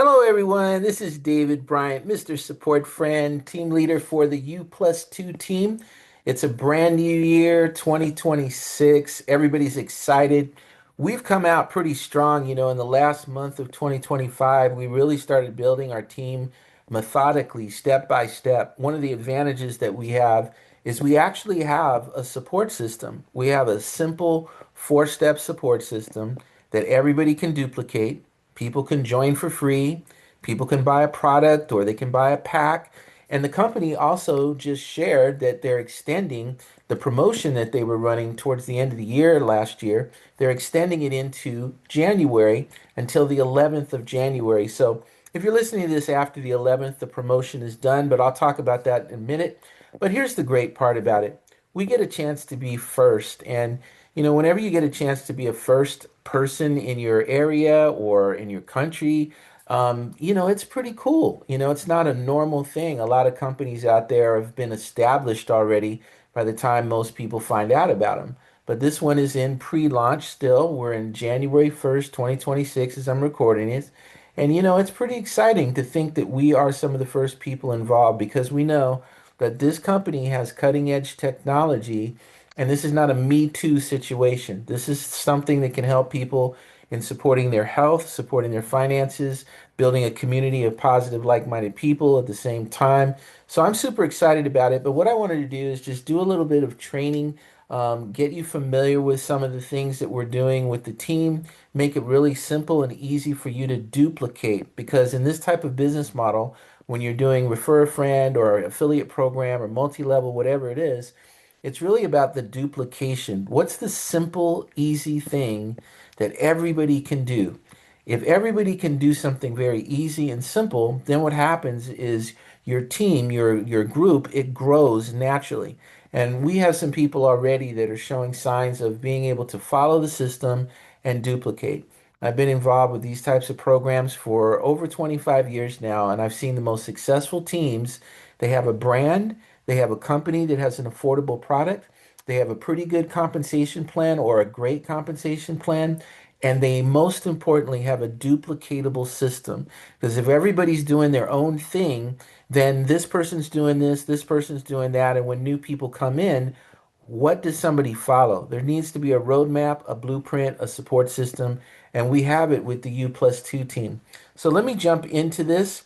Hello, everyone. This is David Bryant, Mr. Support Friend, team leader for the U+2 team. It's a brand new year, 2026. Everybody's excited. We've come out pretty strong. In the last month of 2025, we really started building our team methodically, step by step. One of the advantages that we have is we actually have a support system. We have a simple four-step support system that everybody can duplicate. People can join for free. People can buy a product or they can buy a pack. And the company also just shared that they're extending the promotion that they were running towards the end of the year last year. They're extending it into January until the 11th of January. So if you're listening to this after the 11th, the promotion is done, but I'll talk about that in a minute. But here's the great part about it. We get a chance to be first. And whenever you get a chance to be a first person in your area or in your country, it's pretty cool. It's not a normal thing. A lot of companies out there have been established already by the time most people find out about them. But this one is in pre-launch still. We're in January 1st, 2026 as I'm recording it. And it's pretty exciting to think that we are some of the first people involved because we know that this company has cutting edge technology and this is not a Me Too situation. This is something that can help people in supporting their health, supporting their finances, building a community of positive, like-minded people at the same time. So I'm super excited about it. But what I wanted to do is just do a little bit of training, get you familiar with some of the things that we're doing with the team, make it really simple and easy for you to duplicate. Because in this type of business model, when you're doing refer a friend or affiliate program or multi-level, whatever it is, it's really about the duplication. What's the simple, easy thing that everybody can do? If everybody can do something very easy and simple, then what happens is your team, your group, it grows naturally. And we have some people already that are showing signs of being able to follow the system and duplicate. I've been involved with these types of programs for over 25 years now, and I've seen the most successful teams. They have a brand, they have a company that has an affordable product, they have a pretty good compensation plan or a great compensation plan, and they most importantly have a duplicatable system. Because if everybody's doing their own thing, then this person's doing this person's doing that, and when new people come in, what does somebody follow? There needs to be a roadmap, a blueprint, a support system, and we have it with the U+2 team. So let me jump into this.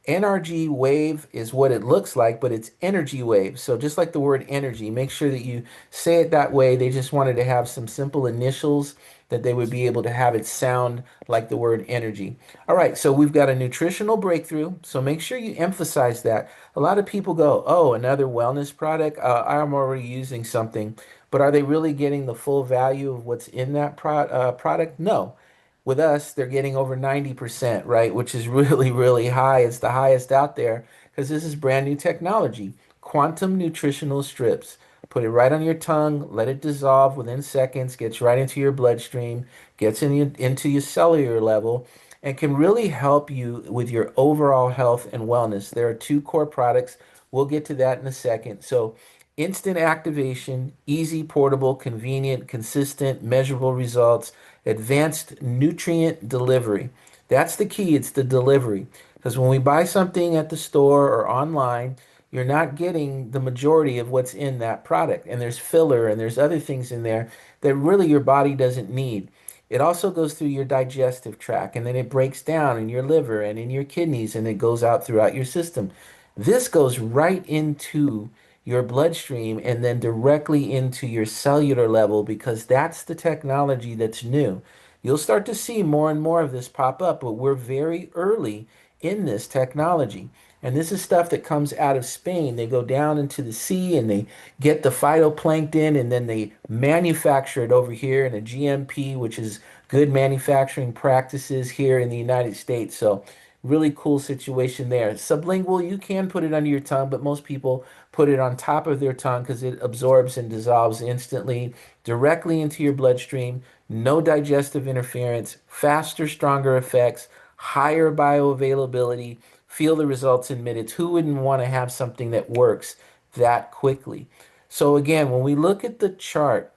NRG wave is what it looks like, but it's energy wave. So just like the word energy, make sure that you say it that way. They just wanted to have some simple initials that they would be able to have it sound like the word energy. All right, so we've got a nutritional breakthrough. So make sure you emphasize that. A lot of people go, oh, another wellness product. I'm already using something, but are they really getting the full value of what's in that product? No. With us, they're getting over 90%, right? Which is really, really high. It's the highest out there because this is brand new technology. Quantum nutritional strips. Put it right on your tongue, let it dissolve within seconds, gets right into your bloodstream, into your cellular level, and can really help you with your overall health and wellness. There are two core products. We'll get to that in a second. So, instant activation, easy, portable, convenient, consistent, measurable results, advanced nutrient delivery. That's the key. It's the delivery. Because when we buy something at the store or online, you're not getting the majority of what's in that product. And there's filler and there's other things in there that really your body doesn't need. It also goes through your digestive tract and then it breaks down in your liver and in your kidneys and it goes out throughout your system. This goes right into your bloodstream and then directly into your cellular level because that's the technology that's new. You'll start to see more and more of this pop up, but we're very early in this technology. And this is stuff that comes out of Spain. They go down into the sea and they get the phytoplankton and then they manufacture it over here in a GMP, which is good manufacturing practices here in the United States. So really cool situation there. Sublingual, you can put it under your tongue, but most people put it on top of their tongue because it absorbs and dissolves instantly directly into your bloodstream. No digestive interference, faster, stronger effects, higher bioavailability. Feel the results in minutes. Who wouldn't want to have something that works that quickly? So again, when we look at the chart,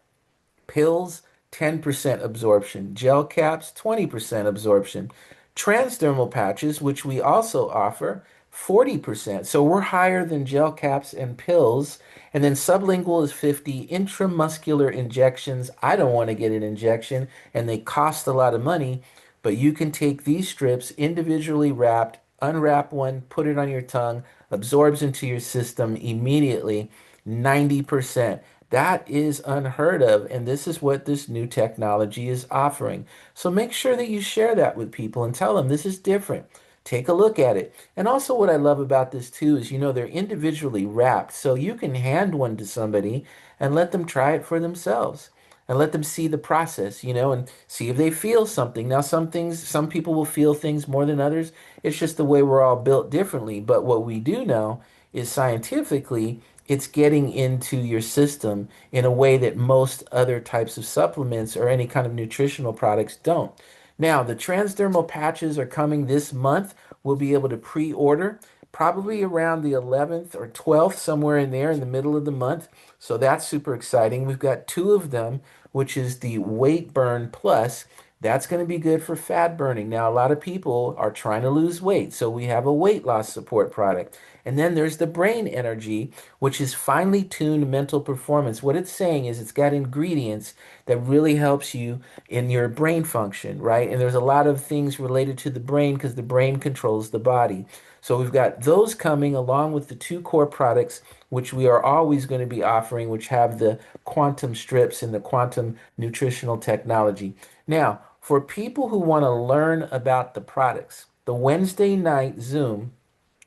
pills, 10% absorption, gel caps, 20% absorption. Transdermal patches, which we also offer, 40%. So we're higher than gel caps and pills. And then sublingual is 50. Intramuscular injections, I don't want to get an injection, and they cost a lot of money, but you can take these strips individually wrapped, unwrap one, put it on your tongue, absorbs into your system immediately, 90%. That is unheard of, and this is what this new technology is offering. So make sure that you share that with people and tell them this is different. Take a look at it. And also, what I love about this too is, they're individually wrapped. So you can hand one to somebody and let them try it for themselves and let them see the process, and see if they feel something. Now, some people will feel things more than others. It's just the way we're all built differently. But what we do know is scientifically, it's getting into your system in a way that most other types of supplements or any kind of nutritional products don't. Now, the transdermal patches are coming this month. We'll be able to pre-order probably around the 11th or 12th, somewhere in there in the middle of the month. So that's super exciting. We've got two of them, which is the Weight Burn Plus. That's going to be good for fat burning. Now, a lot of people are trying to lose weight, so we have a weight loss support product. And then there's the Brain NRG, which is finely tuned mental performance. What it's saying is it's got ingredients that really helps you in your brain function, right? And there's a lot of things related to the brain because the brain controls the body. So we've got those coming along with the two core products, which we are always going to be offering, which have the quantum strips and the quantum nutritional technology. Now, for people who want to learn about the products, the Wednesday night Zoom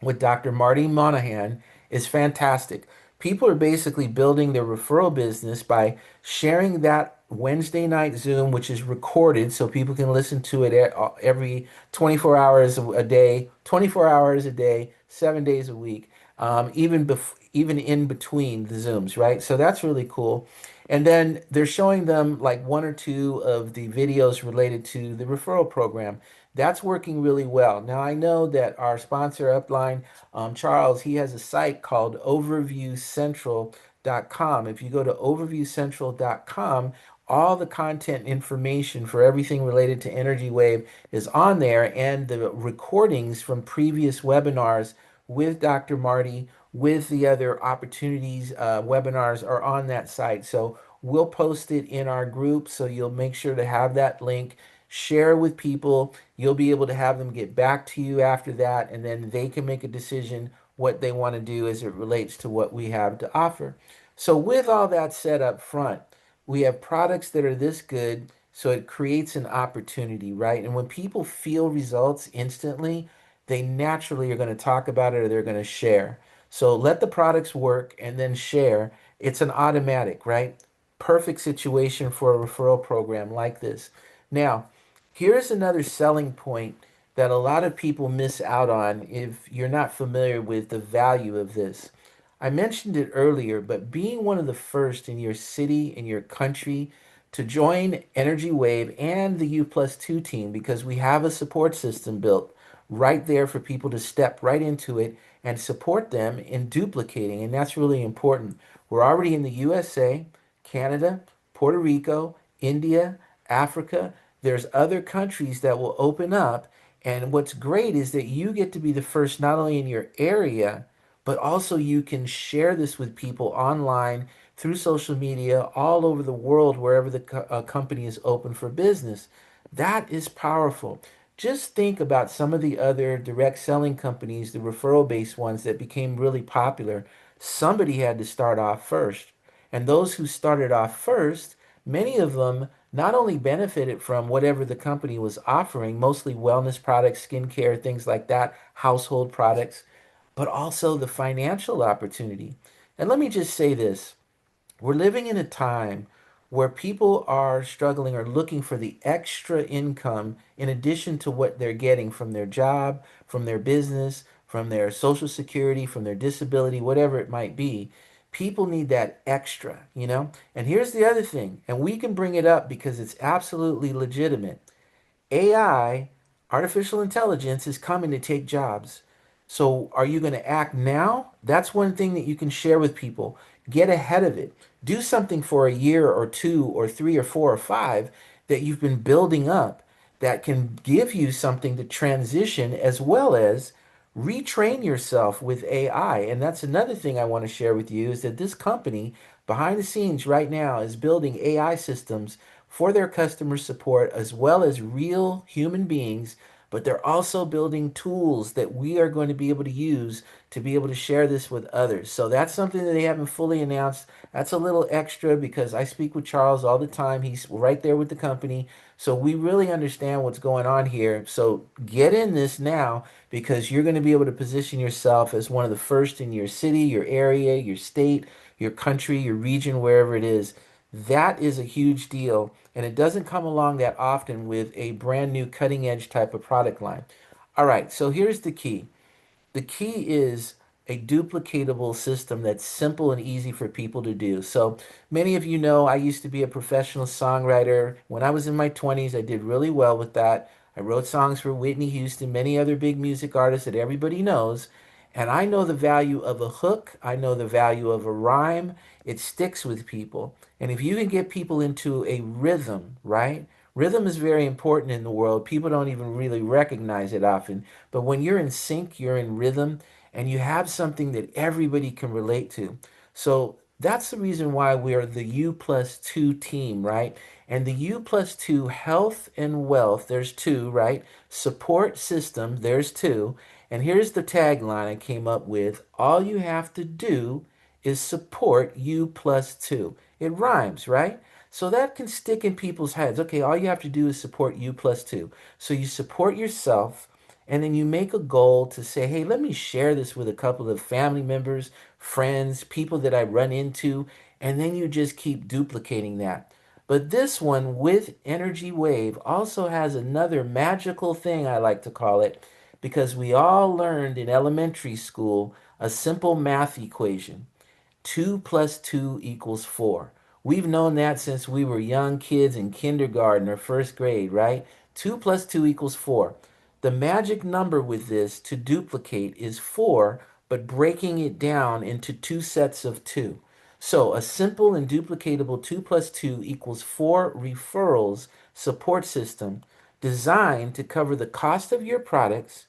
with Dr. Marty Monahan is fantastic. People are basically building their referral business by sharing that Wednesday night Zoom, which is recorded so people can listen to it every 24 hours a day, 24 hours a day, 7 days a week, even in between the Zooms, right? So that's really cool. And then they're showing them like one or two of the videos related to the referral program. That's working really well. Now, I know that our sponsor upline, Charles, he has a site called overviewcentral.com. If you go to overviewcentral.com, all the content information for everything related to Energy Wave is on there, and the recordings from previous webinars with Dr. Marty, with the other opportunities, webinars are on that site. So we'll post it in our group. So you'll make sure to have that link, share with people. You'll be able to have them get back to you after that, and then they can make a decision what they want to do as it relates to what we have to offer. So with all that said up front, we have products that are this good, so it creates an opportunity, right? And when people feel results instantly, they naturally are going to talk about it or they're going to share. So let the products work and then share. It's an automatic, right? Perfect situation for a referral program like this. Now, here's another selling point that a lot of people miss out on if you're not familiar with the value of this. I mentioned it earlier, but being one of the first in your city, in your country, to join Energy Wave and the U Plus 2 team because we have a support system built right there for people to step right into it and support them in duplicating. And that's really important. We're already in the USA, Canada, Puerto Rico, India, Africa. There's other countries that will open up. And what's great is that you get to be the first not only in your area, but also you can share this with people online through social media all over the world, wherever the company is open for business. That is powerful. Just think about some of the other direct selling companies, the referral based ones that became really popular. Somebody had to start off first. And those who started off first, many of them not only benefited from whatever the company was offering, mostly wellness products, skincare, things like that, household products, but also the financial opportunity. And let me just say this. We're living in a time where people are struggling or looking for the extra income in addition to what they're getting from their job, from their business, from their social security, from their disability, whatever it might be. People need that extra. And here's the other thing, and we can bring it up because it's absolutely legitimate. AI, artificial intelligence, is coming to take jobs. So are you going to act now? That's one thing that you can share with people. Get ahead of it. Do something for a year or two or three or four or five that you've been building up. that can give you something to transition as well as retrain yourself with AI. And that's another thing I want to share with you is that this company behind the scenes right now is building AI systems for their customer support as well as real human beings, but they're also building tools that we are going to be able to use to be able to share this with others. So that's something that they haven't fully announced. That's a little extra because I speak with Charles all the time. He's right there with the company. So we really understand what's going on here. So get in this now because you're going to be able to position yourself as one of the first in your city, your area, your state, your country, your region, wherever it is. That is a huge deal. And it doesn't come along that often with a brand new cutting edge type of product line. All right, so here's the key. The key is a duplicatable system that's simple and easy for people to do. So many of you know I used to be a professional songwriter. When I was in my 20s, I did really well with that. I wrote songs for Whitney Houston, many other big music artists that everybody knows. And I know the value of a hook. I know the value of a rhyme. It sticks with people. And if you can get people into a rhythm, right? Rhythm is very important in the world. People don't even really recognize it often. But when you're in sync, you're in rhythm, and you have something that everybody can relate to. So that's the reason why we are the U plus two team, right? And the U plus two health and wealth, there's two, right? Support system, there's two. And here's the tagline I came up with. All you have to do is support U plus two. It rhymes, right? So that can stick in people's heads. Okay, all you have to do is support U plus two. So you support yourself and then you make a goal to say, hey, let me share this with a couple of family members, friends, people that I run into, and then you just keep duplicating that. But this one with Energy Wave also has another magical thing I like to call it because we all learned in elementary school a simple math equation. 2 plus 2 equals 4. We've known that since we were young kids in kindergarten or first grade, right? 2 plus 2 equals 4. The magic number with this to duplicate is 4, but breaking it down into two sets of 2. So a simple and duplicatable 2 plus 2 equals 4 referrals support system designed to cover the cost of your products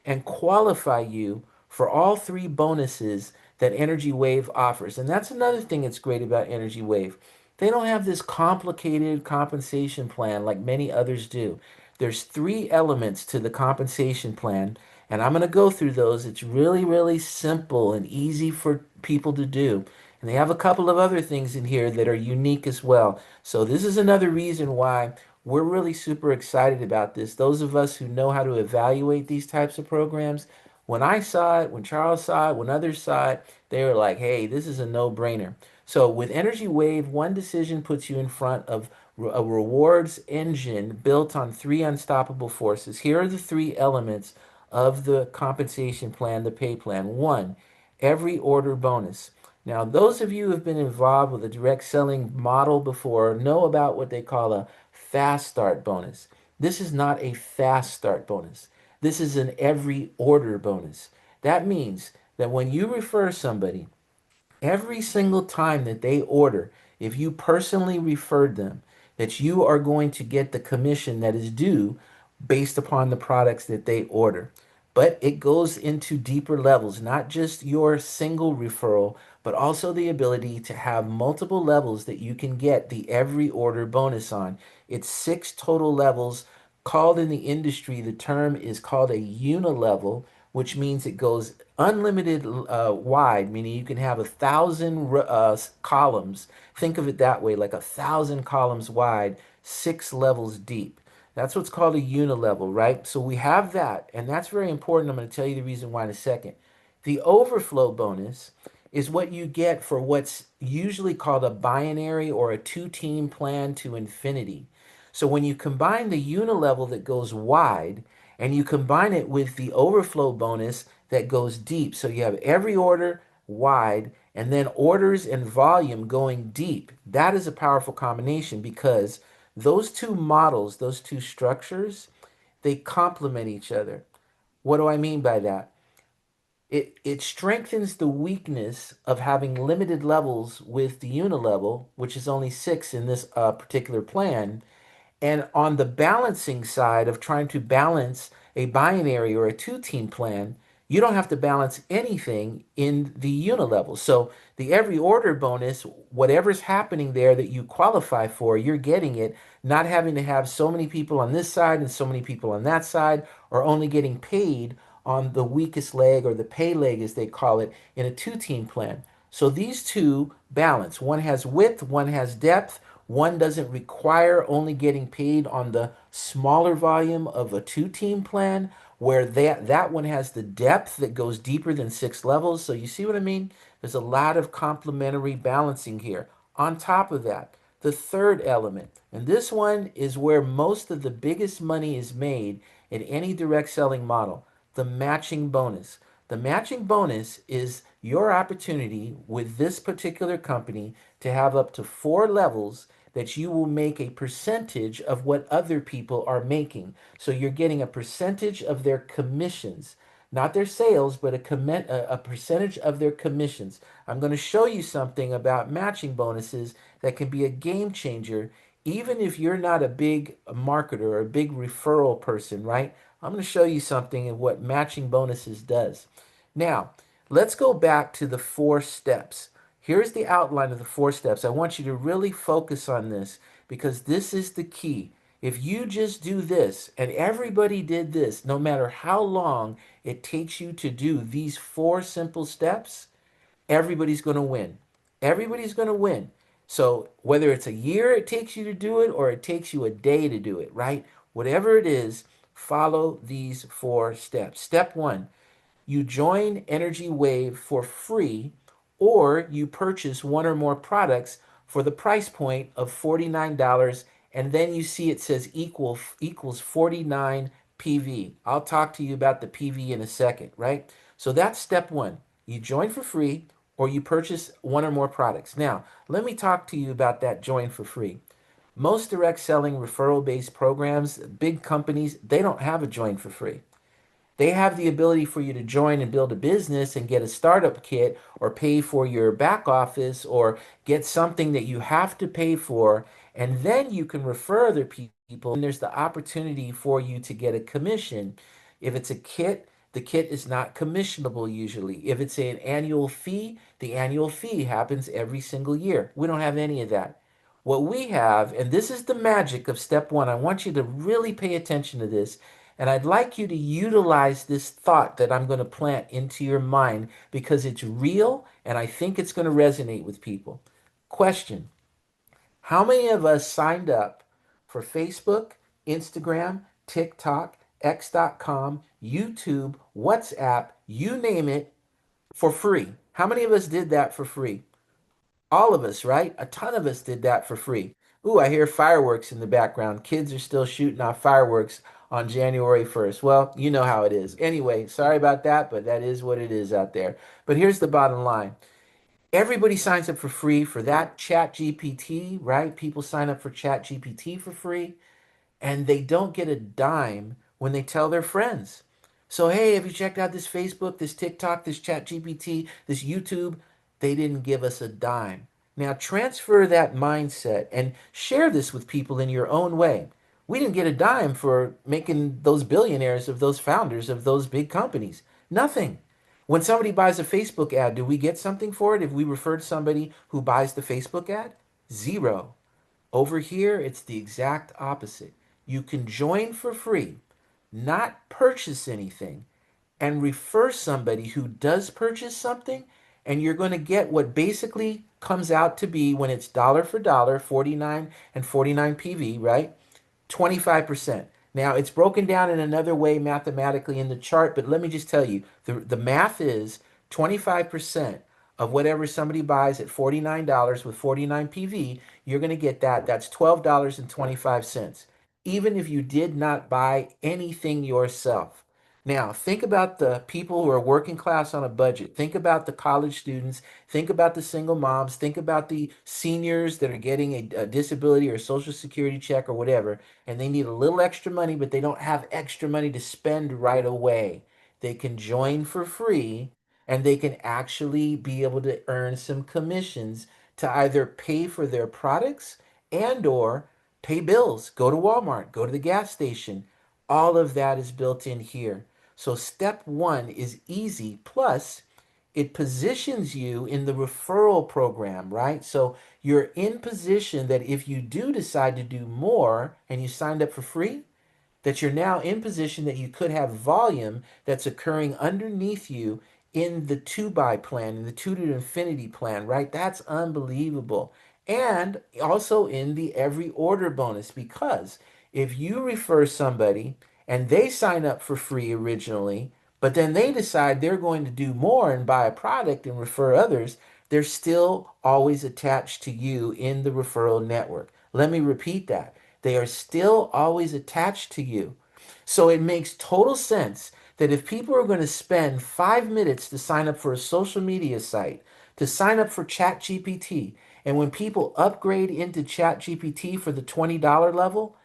and qualify you for all three bonuses that Energy Wave offers. And that's another thing that's great about Energy Wave. They don't have this complicated compensation plan like many others do. There's three elements to the compensation plan, and I'm going to go through those. It's really, really simple and easy for people to do. And they have a couple of other things in here that are unique as well. So this is another reason why we're really super excited about this. Those of us who know how to evaluate these types of programs, when I saw it, when Charles saw it, when others saw it, they were like, hey, this is a no-brainer. So with Energy Wave, one decision puts you in front of a rewards engine built on three unstoppable forces. Here are the three elements of the compensation plan, the pay plan. One, every order bonus. Now, those of you who have been involved with a direct selling model before know about what they call a fast start bonus. This is not a fast start bonus. This is an every order bonus. That means that when you refer somebody, every single time that they order, if you personally referred them, that you are going to get the commission that is due based upon the products that they order. But it goes into deeper levels, not just your single referral, but also the ability to have multiple levels that you can get the every order bonus on. It's six total levels. Called in the industry, the term is called a unilevel, which means it goes unlimited wide, meaning you can have 1,000 columns. Think of it that way, like 1,000 columns wide, 6 levels deep. That's what's called a unilevel, right? So we have that, and that's very important. I'm going to tell you the reason why in a second. The overflow bonus is what you get for what's usually called a binary or a two-team plan to infinity. So when you combine the unilevel that goes wide and you combine it with the overflow bonus that goes deep, so you have every order wide and then orders and volume going deep, that is a powerful combination because those two models, those two structures, they complement each other. What do I mean by that? It strengthens the weakness of having limited levels with the unilevel, which is only 6 in this particular plan, And on the balancing side of trying to balance a binary or a two-team plan, you don't have to balance anything in the unilevel. So the every order bonus, whatever's happening there that you qualify for, you're getting it, not having to have so many people on this side and so many people on that side, or only getting paid on the weakest leg or the pay leg, as they call it, in a two-team plan. So these two balance. One has width, one has depth. One doesn't require only getting paid on the smaller volume of a two-team plan, where that one has the depth that goes deeper than 6 levels. So you see what I mean? There's a lot of complementary balancing here. On top of that, the third element, and this one is where most of the biggest money is made in any direct selling model, the matching bonus. The matching bonus is your opportunity with this particular company to have up to 4 levels that you will make a percentage of what other people are making. So you're getting a percentage of their commissions, not their sales, but a percentage of their commissions. I'm going to show you something about matching bonuses that can be a game changer, even if you're not a big marketer or a big referral person, right? I'm going to show you something of what matching bonuses does. Now, let's go back to the 4 steps. Here's the outline of the 4 steps. I want you to really focus on this because this is the key. If you just do this and everybody did this, no matter how long it takes you to do these 4 simple steps, everybody's going to win. Everybody's going to win. So whether it's a year it takes you to do it or it takes you a day to do it, right? Whatever it is, follow these 4 steps. Step one, you join Energy Wave for free, or you purchase one or more products for the price point of $49, and then you see it says equals 49 PV. I'll talk to you about the PV in a second, right? So that's step one. You join for free or you purchase one or more products. Now, let me talk to you about that join for free. Most direct selling referral based programs, big companies, they don't have a join for free. They have the ability for you to join and build a business and get a startup kit or pay for your back office or get something that you have to pay for. And then you can refer other people. And there's the opportunity for you to get a commission. If it's a kit, the kit is not commissionable usually. If it's an annual fee, the annual fee happens every single year. We don't have any of that. What we have, and this is the magic of step one, I want you to really pay attention to this. And I'd like you to utilize this thought that I'm going to plant into your mind because it's real and I think it's going to resonate with people. Question: how many of us signed up for Facebook, Instagram, TikTok, X.com, YouTube, WhatsApp, you name it, for free? How many of us did that for free? All of us, right? A ton of us did that for free. Ooh, I hear fireworks in the background. Kids are still shooting off fireworks on January 1st. Well, you know how it is. Anyway, sorry about that, but that is what it is out there. But here's the bottom line. Everybody signs up for free for that Chat GPT, right? People sign up for Chat GPT for free and they don't get a dime when they tell their friends. So, hey, have you checked out this Facebook, this TikTok, this Chat GPT, this YouTube? They didn't give us a dime. Now, transfer that mindset and share this with people in your own way. We didn't get a dime for making those billionaires of those founders of those big companies. Nothing. When somebody buys a Facebook ad, do we get something for it if we refer to somebody who buys the Facebook ad? Zero. Over here, it's the exact opposite. You can join for free, not purchase anything, and refer somebody who does purchase something, and you're going to get what basically comes out to be when it's dollar for dollar, 49 and 49 PV, right? 25%. Now, it's broken down in another way mathematically in the chart, but let me just tell you the math is 25% of whatever somebody buys at $49 with 49 PV, you're going to get that. That's $12.25, even if you did not buy anything yourself. Now, think about the people who are working class on a budget. Think about the college students. Think about the single moms. Think about the seniors that are getting a disability or a social security check or whatever, and they need a little extra money, but they don't have extra money to spend right away. They can join for free and they can actually be able to earn some commissions to either pay for their products and or pay bills, go to Walmart, go to the gas station. All of that is built in here. So step one is easy. Plus, it positions you in the referral program, right? So you're in position that if you do decide to do more and you signed up for free, that you're now in position that you could have volume that's occurring underneath you in the two buy plan, in the two to infinity plan, right? That's unbelievable. And also in the every order bonus, because if you refer somebody and they sign up for free originally, but then they decide they're going to do more and buy a product and refer others, they're still always attached to you in the referral network. Let me repeat that. They are still always attached to you. So it makes total sense that if people are going to spend 5 minutes to sign up for a social media site, to sign up for ChatGPT, and when people upgrade into ChatGPT for the $20 level,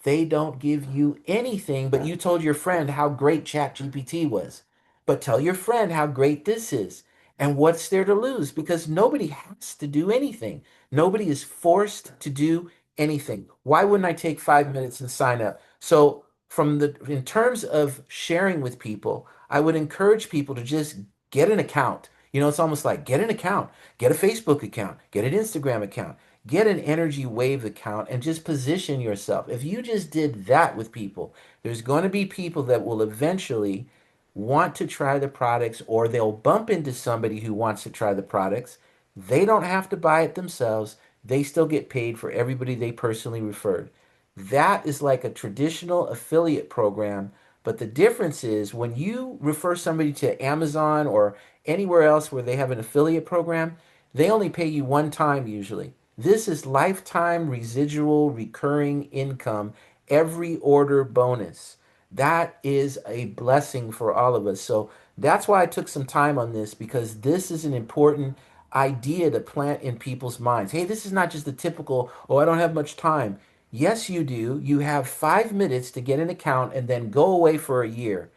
they don't give you anything, but you told your friend how great ChatGPT was. But tell your friend how great this is. And what's there to lose? Because nobody has to do anything. Nobody is forced to do anything. Why wouldn't I take 5 minutes and sign up? So, in terms of sharing with people, I would encourage people to just get an account. It's almost like get an account, get a Facebook account, get an Instagram account, get an Energy Wave account, and just position yourself. If you just did that with people, there's going to be people that will eventually want to try the products, or they'll bump into somebody who wants to try the products. They don't have to buy it themselves. They still get paid for everybody they personally referred. That is like a traditional affiliate program, but the difference is when you refer somebody to Amazon or anywhere else where they have an affiliate program, they only pay you one time usually. This is lifetime residual recurring income, every order bonus. That is a blessing for all of us. So that's why I took some time on this, because this is an important idea to plant in people's minds. Hey, this is not just the typical, oh, I don't have much time. Yes, you do. You have 5 minutes to get an account and then go away for a year.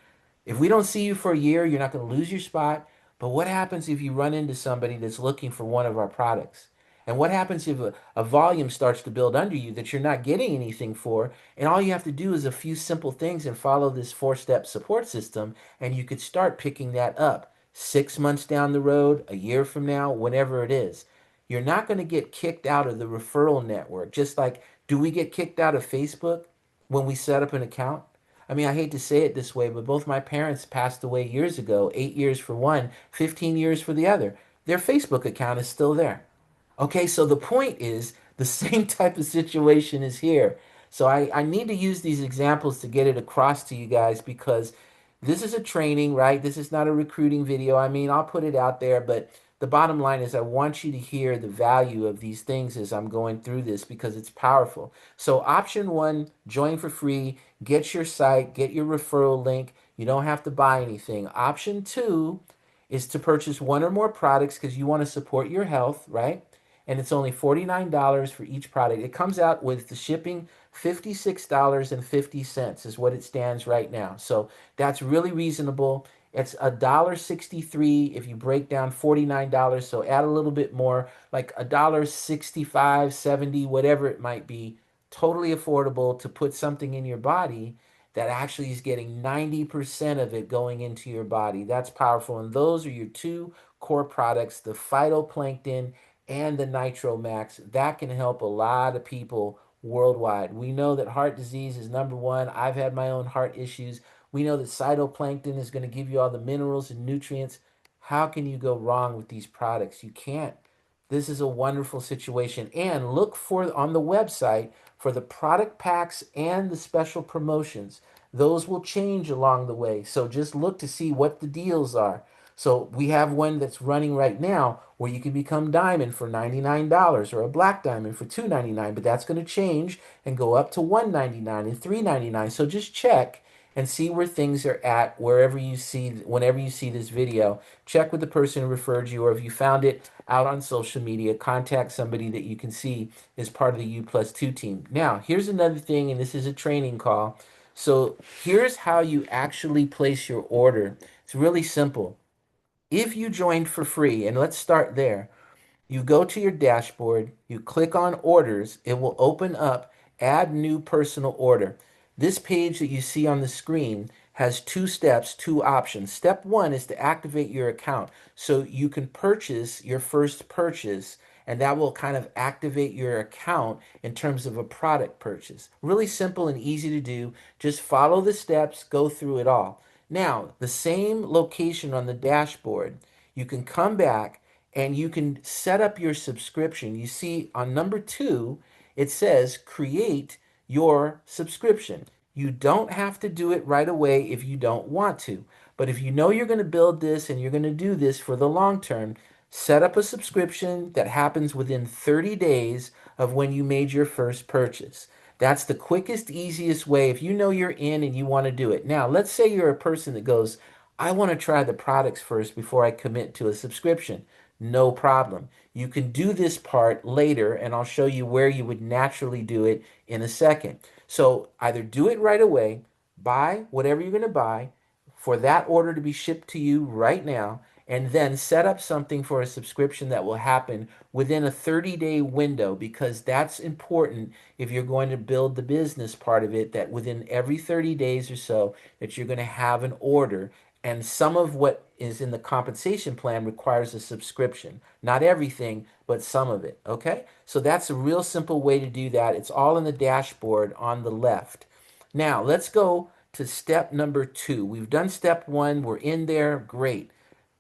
If we don't see you for a year, you're not going to lose your spot. But what happens if you run into somebody that's looking for one of our products? And what happens if a volume starts to build under you that you're not getting anything for? And all you have to do is a few simple things and follow this four-step support system, and you could start picking that up 6 months down the road, a year from now, whenever it is. You're not going to get kicked out of the referral network. Just like, do we get kicked out of Facebook when we set up an account? I mean, I hate to say it this way, but both my parents passed away years ago, 8 years for one, 15 years for the other. Their Facebook account is still there. Okay, so the point is the same type of situation is here. So I need to use these examples to get it across to you guys, because this is a training, right? This is not a recruiting video. I mean, I'll put it out there, but the bottom line is I want you to hear the value of these things as I'm going through this, because it's powerful. So option one, join for free, get your site, get your referral link. You don't have to buy anything. Option two is to purchase one or more products because you want to support your health, right? And it's only $49 for each product. It comes out with the shipping $56.50 is what it stands right now. So that's really reasonable. It's $1.63 if you break down $49. So add a little bit more, like $1.65, 70, whatever it might be. Totally affordable to put something in your body that actually is getting 90% of it going into your body. That's powerful. And those are your two core products, the phytoplankton and the Nitro Max. That can help a lot of people worldwide. We know that heart disease is number one. I've had my own heart issues. We know that phytoplankton is going to give you all the minerals and nutrients. How can you go wrong with these products? You can't. This is a wonderful situation. And look for on the website for the product packs and the special promotions. Those will change along the way. So just look to see what the deals are. So we have one that's running right now where you can become diamond for $99 or a black diamond for $2.99, but that's going to change and go up to $1.99 and $3.99. So just check and see where things are at whenever you see this video. Check with the person who referred you, or if you found it out on social media, contact somebody that you can see is part of the U+2 team. Now, here's another thing, and this is a training call. So here's how you actually place your order. It's really simple. If you joined for free, and let's start there, you go to your dashboard, you click on orders, it will open up, Add new personal order. This page that you see on the screen has two steps, two options. Step one is to activate your account so you can purchase your first purchase, and that will kind of activate your account in terms of a product purchase. Really simple and easy to do. Just follow the steps, go through it all. Now, the same location on the dashboard, you can come back and you can set up your subscription. You see on number two, it says create your subscription. You don't have to do it right away if you don't want to. But if you know you're going to build this and you're going to do this for the long term, set up a subscription that happens within 30 days of when you made your first purchase. That's the quickest, easiest way if you know you're in and you want to do it. Now, let's say you're a person that goes, I want to try the products first before I commit to a subscription. No problem. You can do this part later, and I'll show you where you would naturally do it in a second. So either do it right away, buy whatever you're going to buy for that order to be shipped to you right now, and then set up something for a subscription that will happen within a 30-day window because that's important if you're going to build the business part of it, that within every 30 days or so that you're going to have an order, and some of what is in the compensation plan requires a subscription. Not everything, but some of it. Okay? So that's a real simple way to do that. It's all in the dashboard on the left. Now, let's go to step number two. We've done step one. We're in there. Great.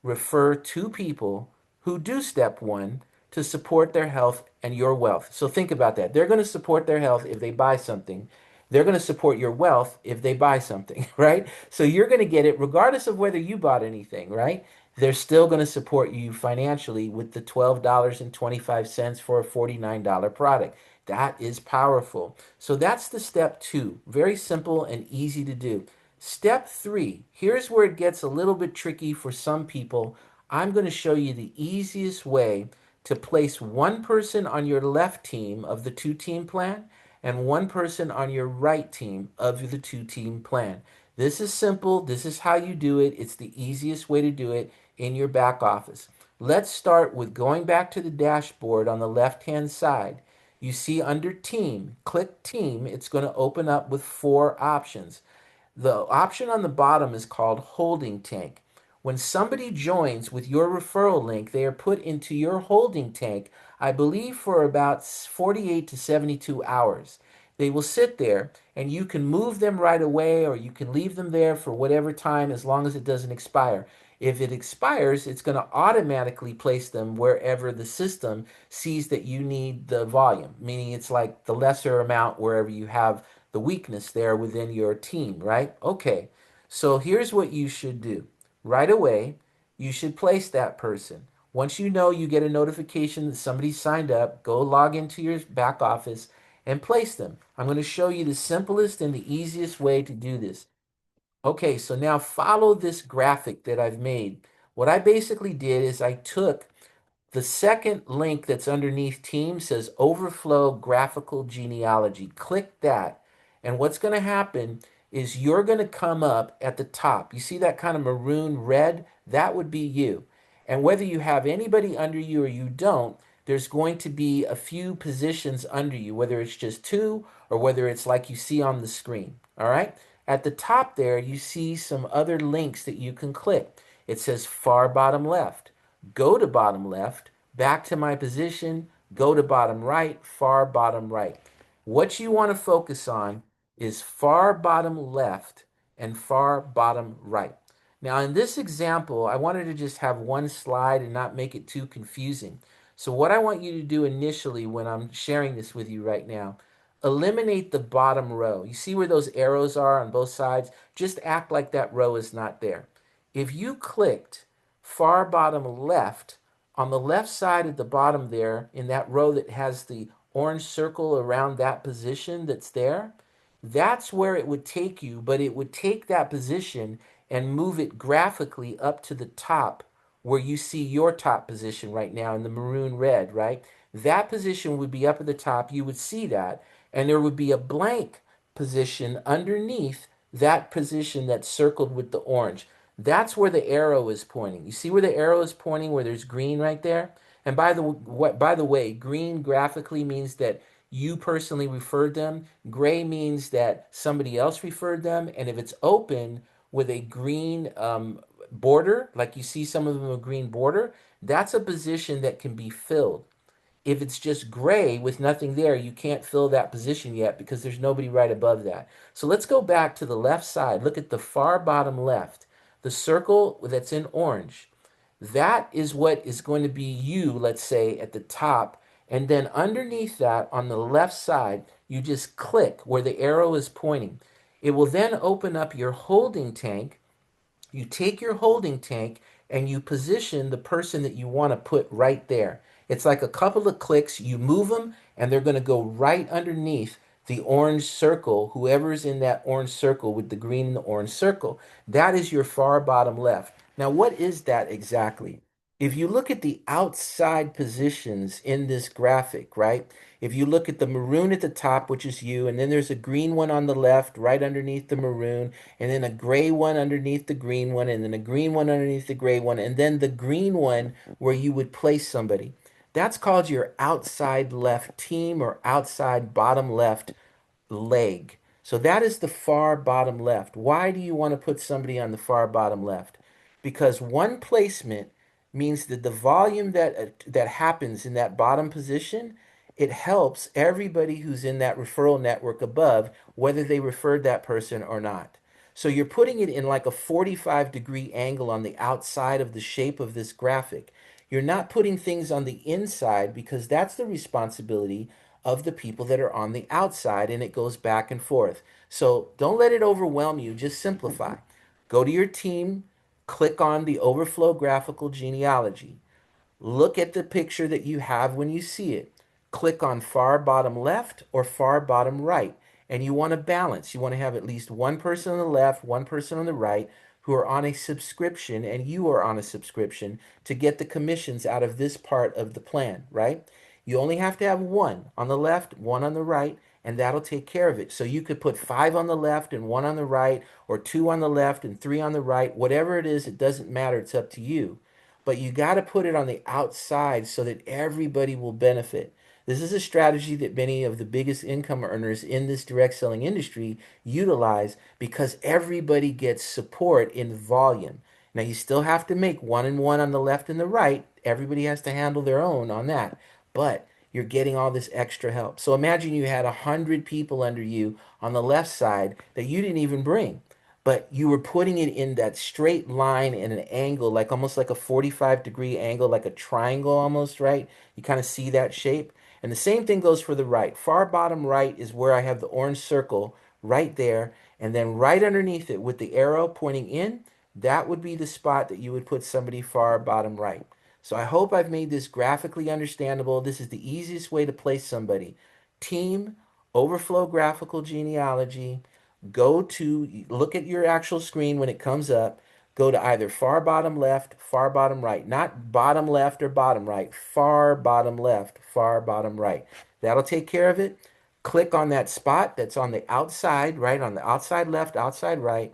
Refer to people who do step one to support their health and your wealth. So think about that. They're going to support their health if they buy something. They're going to support your wealth if they buy something, right? So you're going to get it regardless of whether you bought anything, right? They're still going to support you financially with the $12.25 for a $49 product. That is powerful. So that's the step two. Very simple and easy to do. Step three, here's where it gets a little bit tricky for some people. I'm going to show you the easiest way to place one person on your left team of the two-team plan and one person on your right team of the two-team plan. This is simple. This is how you do it. It's the easiest way to do it in your back office. Let's start with going back to the dashboard on the left-hand side. You see under team, click team. It's going to open up with four options. The option on the bottom is called holding tank. When somebody joins with your referral link, they are put into your holding tank, I believe, for about 48 to 72 hours. They will sit there and you can move them right away or you can leave them there for whatever time as long as it doesn't expire. If it expires, it's going to automatically place them wherever the system sees that you need the volume, meaning it's like the lesser amount wherever you have the weakness there within your team, right? Okay, so here's what you should do. Right away, you should place that person. Once you know you get a notification that somebody signed up, go log into your back office and place them. I'm going to show you the simplest and the easiest way to do this. Okay, so now follow this graphic that I've made. What I basically did is I took the second link that's underneath team says overflow graphical genealogy. Click that. And what's going to happen is you're going to come up at the top. You see that kind of maroon red? That would be you. And whether you have anybody under you or you don't, there's going to be a few positions under you, whether it's just two or whether it's like you see on the screen. All right? At the top there, you see some other links that you can click. It says far bottom left. Go to bottom left, back to my position, go to bottom right, far bottom right. What you want to focus on is far bottom left and far bottom right. Now, in this example, I wanted to just have one slide and not make it too confusing. So what I want you to do initially when I'm sharing this with you right now, eliminate the bottom row. You see where those arrows are on both sides? Just act like that row is not there. If you clicked far bottom left, on the left side at the bottom there, in that row that has the orange circle around that position that's there, that's where it would take you, but it would take that position and move it graphically up to the top where you see your top position right now in the maroon red, right? That position would be up at the top. You would see that, and there would be a blank position underneath that position that's circled with the orange. That's where the arrow is pointing. You see where the arrow is pointing, where there's green right there? And by the way, green graphically means that you personally referred them. Gray means that somebody else referred them. And if it's open with a green border, like you see some of them a green border, that's a position that can be filled. If it's just gray with nothing there, you can't fill that position yet because there's nobody right above that. So let's go back to the left side. Look at the far bottom left, the circle that's in orange. That is what is going to be you, let's say, at the top. And then underneath that, on the left side, you just click where the arrow is pointing. It will then open up your holding tank. You take your holding tank and you position the person that you want to put right there. It's like a couple of clicks, you move them, and they're going to go right underneath the orange circle, whoever's in that orange circle with the green and the orange circle. That is your far bottom left. Now, what is that exactly? If you look at the outside positions in this graphic, right? If you look at the maroon at the top, which is you, and then there's a green one on the left, right underneath the maroon, and then a gray one underneath the green one, and then a green one underneath the gray one, and then the green one where you would place somebody. That's called your outside left team or outside bottom left leg. So that is the far bottom left. Why do you want to put somebody on the far bottom left? Because one placement means that the volume that happens in that bottom position, it helps everybody who's in that referral network above, whether they referred that person or not. So you're putting it in like a 45-degree angle on the outside of the shape of this graphic. You're not putting things on the inside because that's the responsibility of the people that are on the outside, and it goes back and forth. So don't let it overwhelm you. Just simplify. Go to your team, click on the overflow graphical genealogy. Look at the picture that you have when you see it. Click on far bottom left or far bottom right. And you want to balance. You want to have at least one person on the left, one person on the right who are on a subscription, and you are on a subscription to get the commissions out of this part of the plan, right? You only have to have one on the left, one on the right, and that'll take care of it. So you could put five on the left and one on the right, or two on the left and three on the right. Whatever it is, it doesn't matter. It's up to you. But you got to put it on the outside so that everybody will benefit. This is a strategy that many of the biggest income earners in this direct selling industry utilize because everybody gets support in volume. Now, you still have to make one and one on the left and the right. Everybody has to handle their own on that. But you're getting all this extra help. So imagine you had 100 people under you on the left side that you didn't even bring, but you were putting it in that straight line in an angle, like almost like a 45-degree angle, like a triangle almost, right? You kind of see that shape. And the same thing goes for the right. Far bottom right is where I have the orange circle right there. And then right underneath it with the arrow pointing in, that would be the spot that you would put somebody far bottom right. So I hope I've made this graphically understandable. This is the easiest way to place somebody. Team, overflow graphical genealogy. Go to look at your actual screen when it comes up. Go to either far bottom left, far bottom right, not bottom left or bottom right, far bottom left, far bottom right. That'll take care of it. Click on that spot that's on the outside, right? On the outside left, outside right.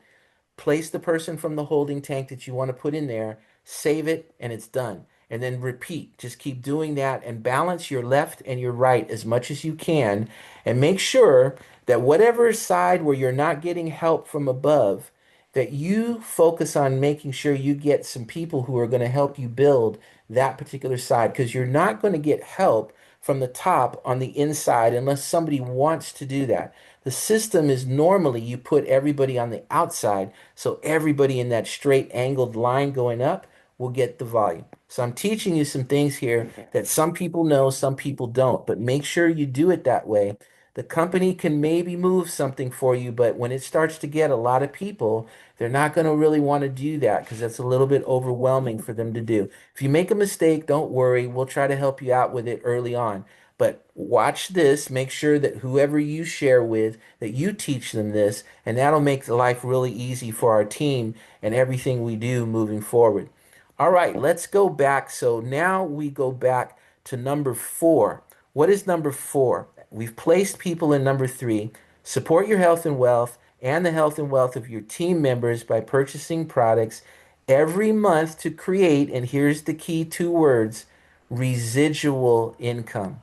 Place the person from the holding tank that you want to put in there, save it, and it's done. And then repeat. Just keep doing that and balance your left and your right as much as you can. And make sure that whatever side where you're not getting help from above, that you focus on making sure you get some people who are going to help you build that particular side because you're not going to get help from the top on the inside unless somebody wants to do that. The system is normally you put everybody on the outside, so everybody in that straight angled line going up will get the volume. So I'm teaching you some things here that some people know, some people don't, but make sure you do it that way. The company can maybe move something for you, but when it starts to get a lot of people, they're not going to really want to do that because that's a little bit overwhelming for them to do. If you make a mistake, don't worry. We'll try to help you out with it early on. But watch this, make sure that whoever you share with, that you teach them this, and that'll make the life really easy for our team and everything we do moving forward. All right, let's go back. So now we go back to number four. What is number four? We've placed people in number three. Support your health and wealth and the health and wealth of your team members by purchasing products every month to create, and here's the key two words, residual income.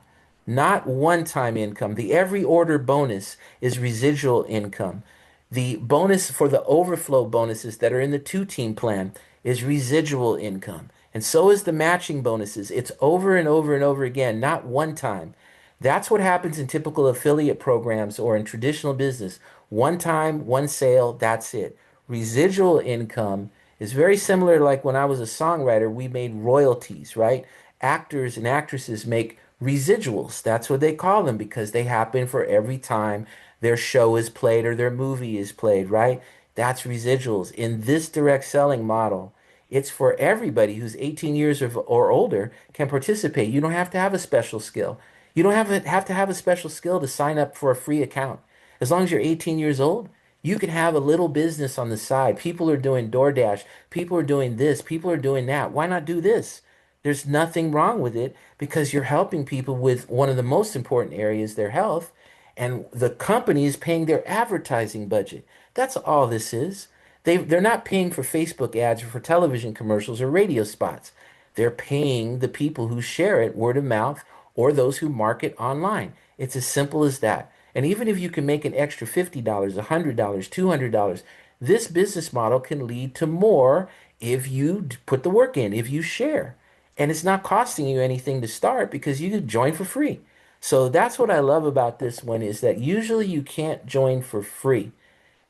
not one-time income. The every order bonus is residual income. The bonus for the overflow bonuses that are in the two-team plan is residual income. And so is the matching bonuses. It's over and over and over again, not one time. That's what happens in typical affiliate programs or in traditional business. One time, one sale, that's it. Residual income is very similar to like when I was a songwriter, we made royalties, right? Actors and actresses make residuals. That's what they call them because they happen for every time their show is played or their movie is played, right? That's residuals. In this direct selling model, it's for everybody who's 18 years or older can participate. You don't have to have a special skill. You don't have to have a special skill to sign up for a free account. As long as you're 18 years old, you can have a little business on the side. People are doing DoorDash. People are doing this. People are doing that. Why not do this? There's nothing wrong with it because you're helping people with one of the most important areas, their health, and the company is paying their advertising budget. That's all this is. They're not paying for Facebook ads or for television commercials or radio spots. They're paying the people who share it word of mouth or those who market online. It's as simple as that. And even if you can make an extra $50, $100, $200, this business model can lead to more if you put the work in, if you share. And it's not costing you anything to start because you can join for free. So that's what I love about this one is that usually you can't join for free.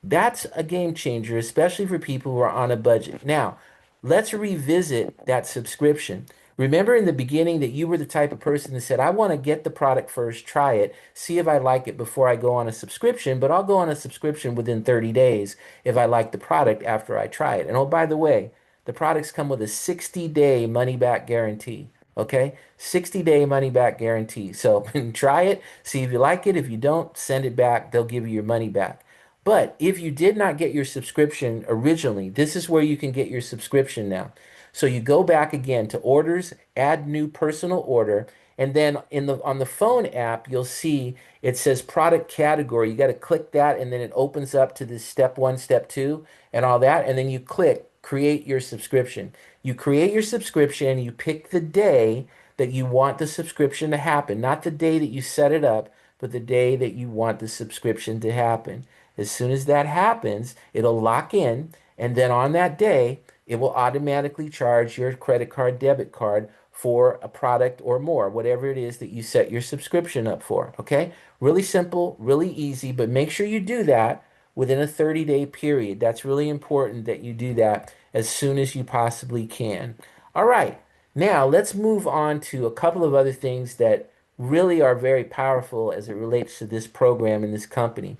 That's a game changer, especially for people who are on a budget. Now, let's revisit that subscription. Remember in the beginning that you were the type of person that said, I want to get the product first, try it, see if I like it before I go on a subscription, but I'll go on a subscription within 30 days if I like the product after I try it. And oh, by the way, the products come with a 60-day money back guarantee. Okay? 60-day money back guarantee. So try it, see if you like it. If you don't, send it back. They'll give you your money back. But if you did not get your subscription originally, this is where you can get your subscription now. So you go back again to orders, add new personal order, and then in the on the phone app, you'll see it says product category. You got to click that and then it opens up to this step one, step two, and all that. And then you click create your subscription. You create your subscription, you pick the day that you want the subscription to happen, not the day that you set it up, but the day that you want the subscription to happen. As soon as that happens, it'll lock in, and then on that day, it will automatically charge your credit card, debit card for a product or more, whatever it is that you set your subscription up for. Okay? Really simple, really easy, but make sure you do that within a 30-day period. That's really important that you do that as soon as you possibly can. All right. Now, let's move on to a couple of other things that really are very powerful as it relates to this program and this company.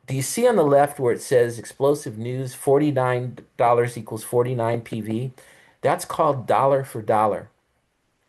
Do you see on the left where it says explosive news, $49 equals 49 PV? That's called dollar for dollar.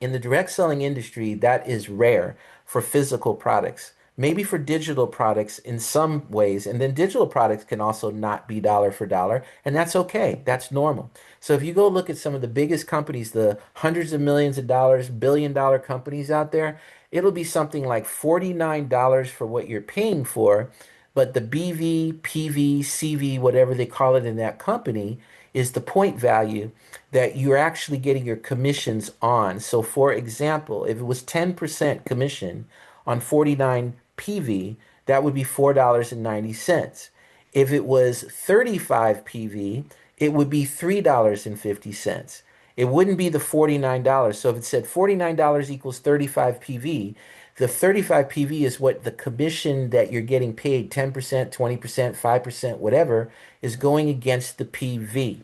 In the direct selling industry, that is rare for physical products. Maybe for digital products in some ways, and then digital products can also not be dollar for dollar, and that's okay. That's normal. So if you go look at some of the biggest companies, the hundreds of millions of dollars, billion-dollar companies out there, it'll be something like $49 for what you're paying for, but the BV, PV, CV, whatever they call it in that company, is the point value that you're actually getting your commissions on. So, for example, if it was 10% commission on 49 PV, that would be $4.90. If it was 35 PV, it would be $3.50. It wouldn't be the $49. So if it said $49 equals 35 PV, the 35 PV is what the commission that you're getting paid, 10%, 20%, 5%, whatever, is going against the PV.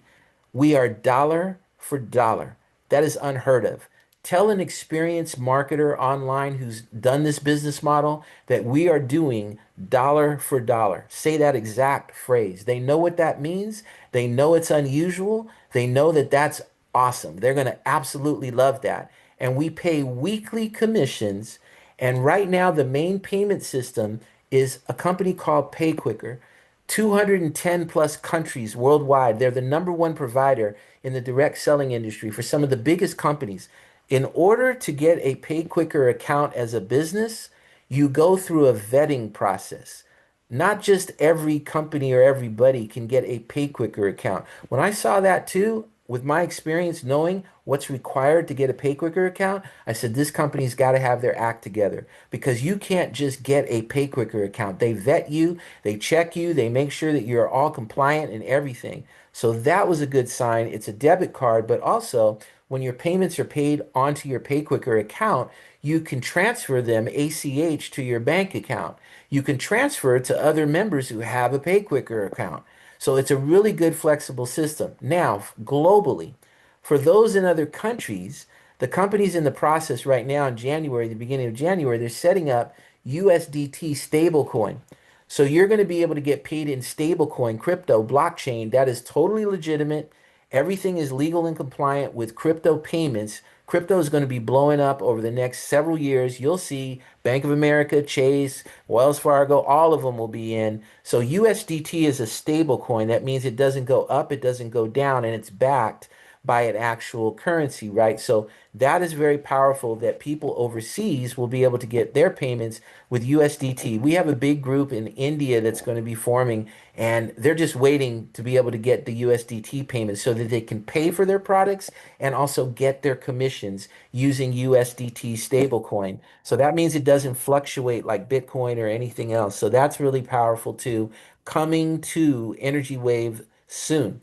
We are dollar for dollar. That is unheard of. Tell an experienced marketer online who's done this business model that we are doing dollar for dollar. Say that exact phrase. They know what that means. They know it's unusual. They know that that's awesome. They're going to absolutely love that. And we pay weekly commissions. And right now, the main payment system is a company called PayQuicker. 210 plus countries worldwide. They're the number one provider in the direct selling industry for some of the biggest companies. In order to get a PayQuicker account as a business, you go through a vetting process. Not just every company or everybody can get a PayQuicker account. When I saw that too, with my experience knowing what's required to get a PayQuicker account, I said this company's got to have their act together because you can't just get a PayQuicker account. They vet you, they check you, they make sure that you're all compliant and everything. So that was a good sign. It's a debit card, but also when your payments are paid onto your PayQuicker account, you can transfer them ACH to your bank account. You can transfer it to other members who have a PayQuicker account. So it's a really good flexible system. Now, globally, for those in other countries, the company's in the process right now in January, the beginning of January, they're setting up USDT stablecoin. So you're going to be able to get paid in stablecoin, crypto, blockchain. That is totally legitimate. Everything is legal and compliant with crypto payments. Crypto is going to be blowing up over the next several years. You'll see Bank of America, Chase, Wells Fargo, all of them will be in. So USDT is a stable coin. That means it doesn't go up, it doesn't go down, and it's backed by an actual currency, right? So that is very powerful that people overseas will be able to get their payments with USDT. We have a big group in India that's going to be forming, and they're just waiting to be able to get the USDT payments so that they can pay for their products and also get their commissions using USDT stablecoin. So that means it doesn't fluctuate like Bitcoin or anything else. So that's really powerful too. Coming to Energy Wave soon.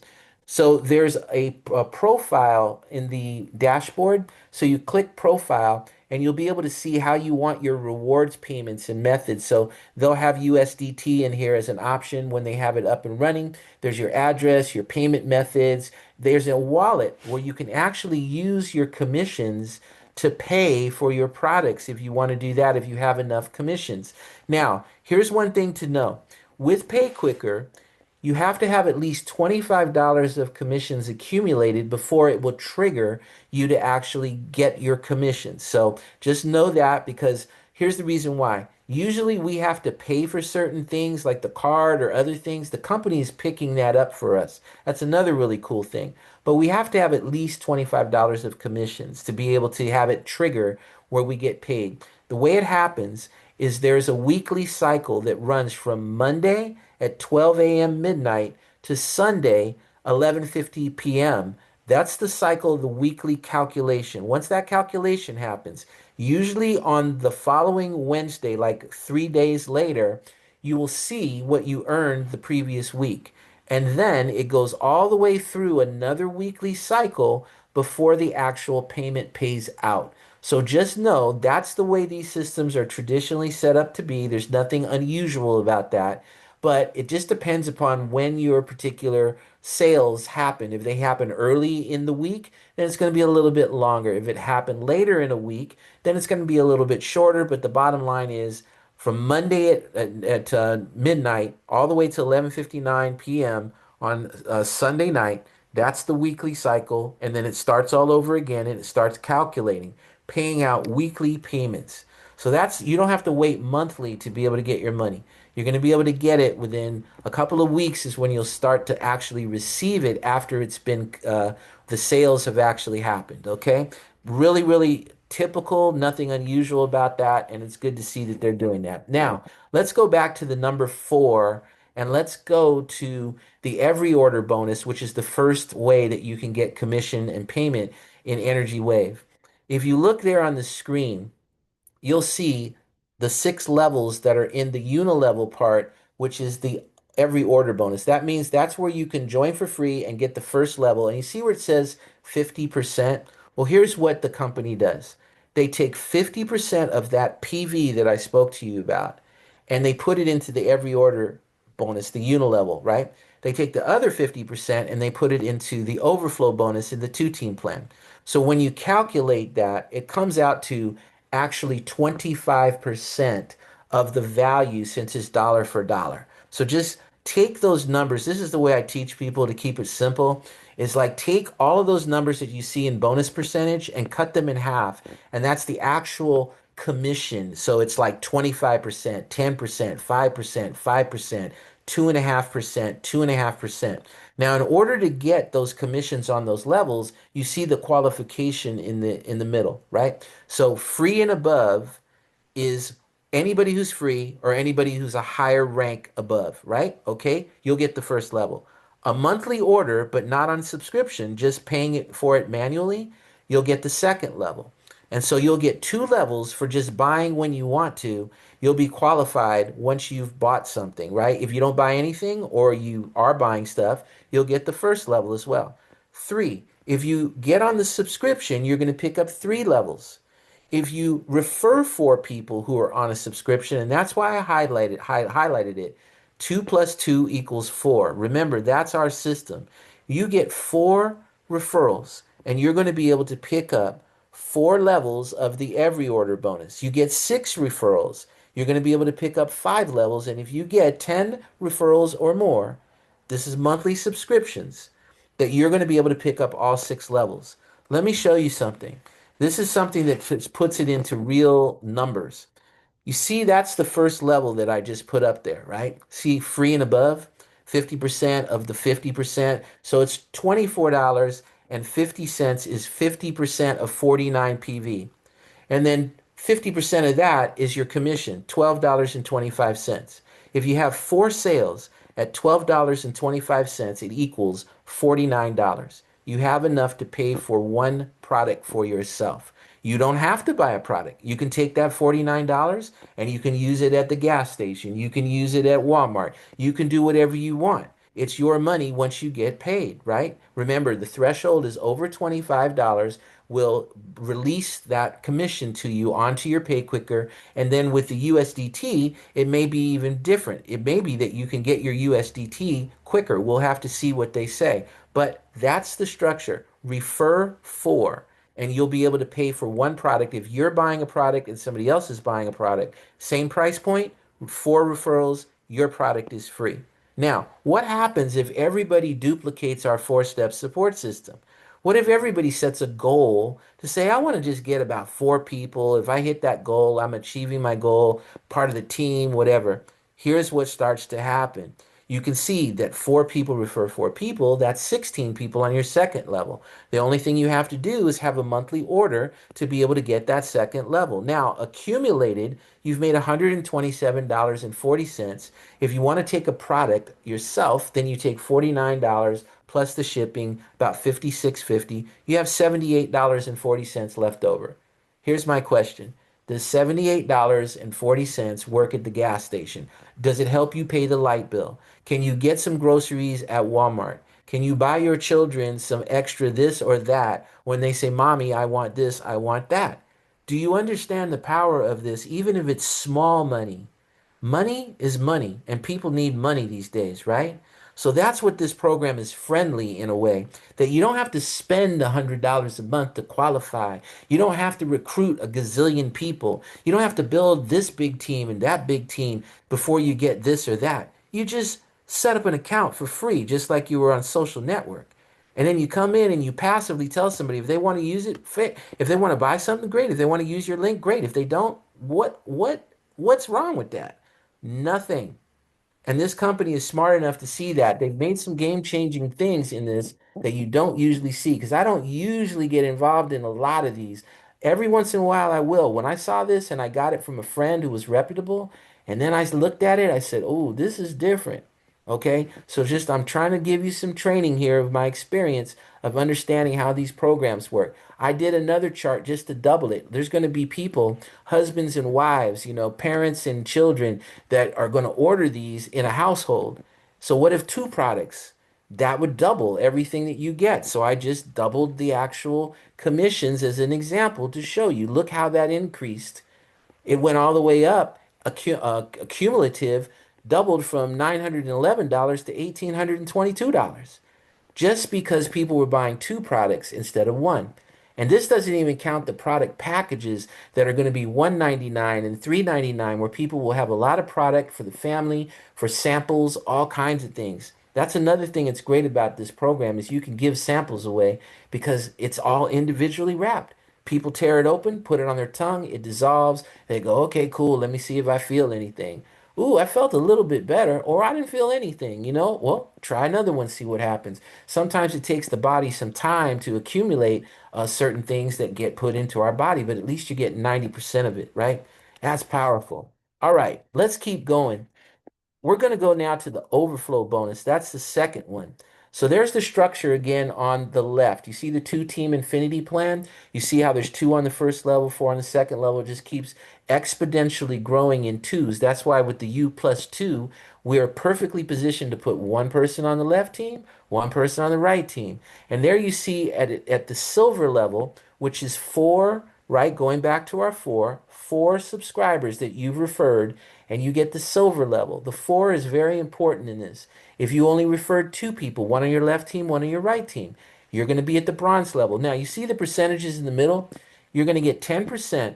So there's a profile in the dashboard. So you click profile and you'll be able to see how you want your rewards payments and methods. So they'll have USDT in here as an option when they have it up and running. There's your address, your payment methods. There's a wallet where you can actually use your commissions to pay for your products if you want to do that, if you have enough commissions. Now, here's one thing to know. With PayQuicker, you have to have at least $25 of commissions accumulated before it will trigger you to actually get your commissions. So just know that because here's the reason why. Usually we have to pay for certain things like the card or other things. The company is picking that up for us. That's another really cool thing. But we have to have at least $25 of commissions to be able to have it trigger where we get paid. The way it happens is there's a weekly cycle that runs from Monday at 12 a.m. midnight to Sunday 11:50 p.m. That's the cycle of the weekly calculation. Once that calculation happens, usually on the following Wednesday, like 3 days later, you will see what you earned the previous week. And then it goes all the way through another weekly cycle before the actual payment pays out. So just know that's the way these systems are traditionally set up to be. There's nothing unusual about that, but it just depends upon when your particular sales happen. If they happen early in the week, then it's going to be a little bit longer. If it happened later in a week, then it's going to be a little bit shorter. But the bottom line is from Monday at midnight all the way to 11:59 p.m. on Sunday night, that's the weekly cycle. And then it starts all over again and it starts calculating, paying out weekly payments. So that's, you don't have to wait monthly to be able to get your money. You're going to be able to get it within a couple of weeks is when you'll start to actually receive it after it's been, the sales have actually happened. Okay. Really, really typical, nothing unusual about that. And it's good to see that they're doing that. Now, let's go back to the number four and let's go to the every order bonus, which is the first way that you can get commission and payment in Energy Wave. If you look there on the screen, you'll see the 6 levels that are in the unilevel part, which is the every order bonus. That means that's where you can join for free and get the first level. And you see where it says 50%? Well, here's what the company does. They take 50% of that PV that I spoke to you about, and they put it into the every order bonus, the unilevel, right? They take the other 50% and they put it into the overflow bonus in the two-team plan. So when you calculate that, it comes out to actually 25% of the value since it's dollar for dollar. So just take those numbers. This is the way I teach people to keep it simple. Is like take all of those numbers that you see in bonus percentage and cut them in half. And that's the actual commission. So it's like 25%, 10%, 5%, 5%, 2.5%, 2.5%. Now, in order to get those commissions on those levels, you see the qualification in the middle, right? So free and above is anybody who's free or anybody who's a higher rank above, right? Okay, you'll get the first level. A monthly order, but not on subscription, just paying it for it manually, you'll get the second level. And so you'll get two levels for just buying when you want to. You'll be qualified once you've bought something, right? If you don't buy anything or you are buying stuff, you'll get the first level as well. Three, if you get on the subscription, you're going to pick up three levels. If you refer four people who are on a subscription, and that's why I highlighted it, two plus two equals four. Remember, that's our system. You get four referrals, and you're going to be able to pick up four levels of the every order bonus. You get six referrals, you're going to be able to pick up five levels, and if you get 10 referrals or more, this is monthly subscriptions that you're going to be able to pick up all six levels. Let me show you something. This is something that puts it into real numbers. You see, that's the first level that I just put up there, right? See, free and above, 50% of the 50%. So it's $24.50 is 50% of 49 PV. And then 50% of that is your commission, $12.25. If you have four sales at $12.25, it equals $49. You have enough to pay for one product for yourself. You don't have to buy a product. You can take that $49 and you can use it at the gas station. You can use it at Walmart. You can do whatever you want. It's your money once you get paid, right? Remember, the threshold is over $25 will release that commission to you onto your pay quicker. And then with the USDT, it may be even different. It may be that you can get your USDT quicker. We'll have to see what they say. But that's the structure. Refer for, and you'll be able to pay for one product. If you're buying a product and somebody else is buying a product, same price point, four referrals, your product is free. Now, what happens if everybody duplicates our four-step support system? What if everybody sets a goal to say, I want to just get about four people. If I hit that goal, I'm achieving my goal, part of the team, whatever. Here's what starts to happen. You can see that four people refer four people. That's 16 people on your second level. The only thing you have to do is have a monthly order to be able to get that second level. Now, accumulated, you've made $127.40. If you want to take a product yourself, then you take $49 plus the shipping, about $56.50. You have $78.40 left over. Here's my question. Does $78.40 work at the gas station? Does it help you pay the light bill? Can you get some groceries at Walmart? Can you buy your children some extra this or that when they say, Mommy, I want this, I want that? Do you understand the power of this, even if it's small money? Money is money, and people need money these days, right? So that's what this program is friendly in a way that you don't have to spend $100 a month to qualify. You don't have to recruit a gazillion people. You don't have to build this big team and that big team before you get this or that. You just set up an account for free, just like you were on social network. And then you come in and you passively tell somebody if they want to use it, if they want to buy something, great. If they want to use your link, great. If they don't, what's wrong with that? Nothing. And this company is smart enough to see that. They've made some game-changing things in this that you don't usually see because I don't usually get involved in a lot of these. Every once in a while I will. When I saw this and I got it from a friend who was reputable, and then I looked at it, I said, "Oh, this is different." Okay? So just I'm trying to give you some training here of my experience of understanding how these programs work. I did another chart just to double it. There's going to be people, husbands and wives, parents and children that are going to order these in a household. So what if two products? That would double everything that you get. So I just doubled the actual commissions as an example to show you. Look how that increased. It went all the way up, cumulative, doubled from $911 to $1,822 just because people were buying two products instead of one. And this doesn't even count the product packages that are going to be $199 and $399, where people will have a lot of product for the family, for samples, all kinds of things. That's another thing that's great about this program is you can give samples away because it's all individually wrapped. People tear it open, put it on their tongue, it dissolves. They go, okay, cool, let me see if I feel anything. Ooh, I felt a little bit better, or I didn't feel anything, you know? Well, try another one, see what happens. Sometimes it takes the body some time to accumulate certain things that get put into our body, but at least you get 90% of it, right? That's powerful. All right, let's keep going. We're going to go now to the overflow bonus. That's the second one. So there's the structure again on the left. You see the two-team infinity plan? You see how there's two on the first level, four on the second level. It just keeps exponentially growing in twos. That's why with the U plus two, we are perfectly positioned to put one person on the left team, one person on the right team. And there you see at the silver level, which is four, right? Going back to our four subscribers that you've referred, and you get the silver level. The four is very important in this. If you only referred two people, one on your left team, one on your right team, you're going to be at the bronze level. Now, you see the percentages in the middle? You're going to get 10%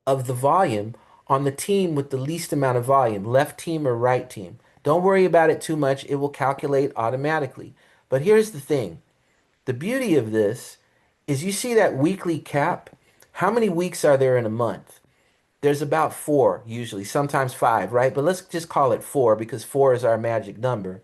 of the volume on the team with the least amount of volume, left team or right team. Don't worry about it too much. It will calculate automatically. But here's the thing. The beauty of this is you see that weekly cap? How many weeks are there in a month? There's about four usually, sometimes five, right? But let's just call it four because four is our magic number.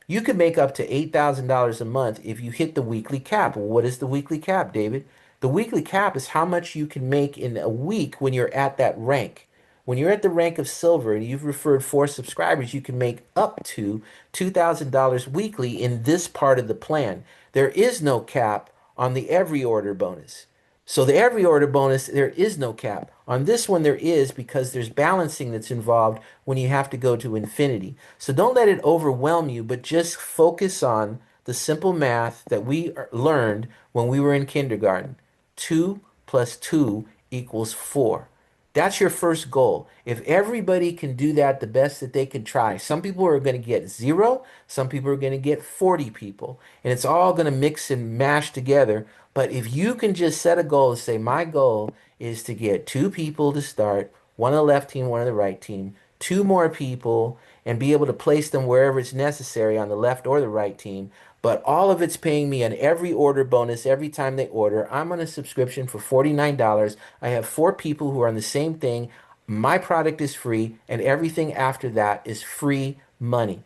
You could make up to $8,000 a month if you hit the weekly cap. Well, what is the weekly cap, David? The weekly cap is how much you can make in a week when you're at that rank. When you're at the rank of silver and you've referred four subscribers, you can make up to $2,000 weekly in this part of the plan. There is no cap on the every order bonus. So the every order bonus, there is no cap. On this one, there is because there's balancing that's involved when you have to go to infinity. So don't let it overwhelm you, but just focus on the simple math that we learned when we were in kindergarten. 2 plus 2 equals 4. That's your first goal. If everybody can do that the best that they can try, some people are going to get zero, some people are going to get 40 people, and it's all going to mix and mash together. But if you can just set a goal and say, my goal is to get two people to start, one on the left team, one on the right team, two more people, and be able to place them wherever it's necessary on the left or the right team. But all of it's paying me an every order bonus every time they order. I'm on a subscription for $49. I have four people who are on the same thing. My product is free, and everything after that is free money.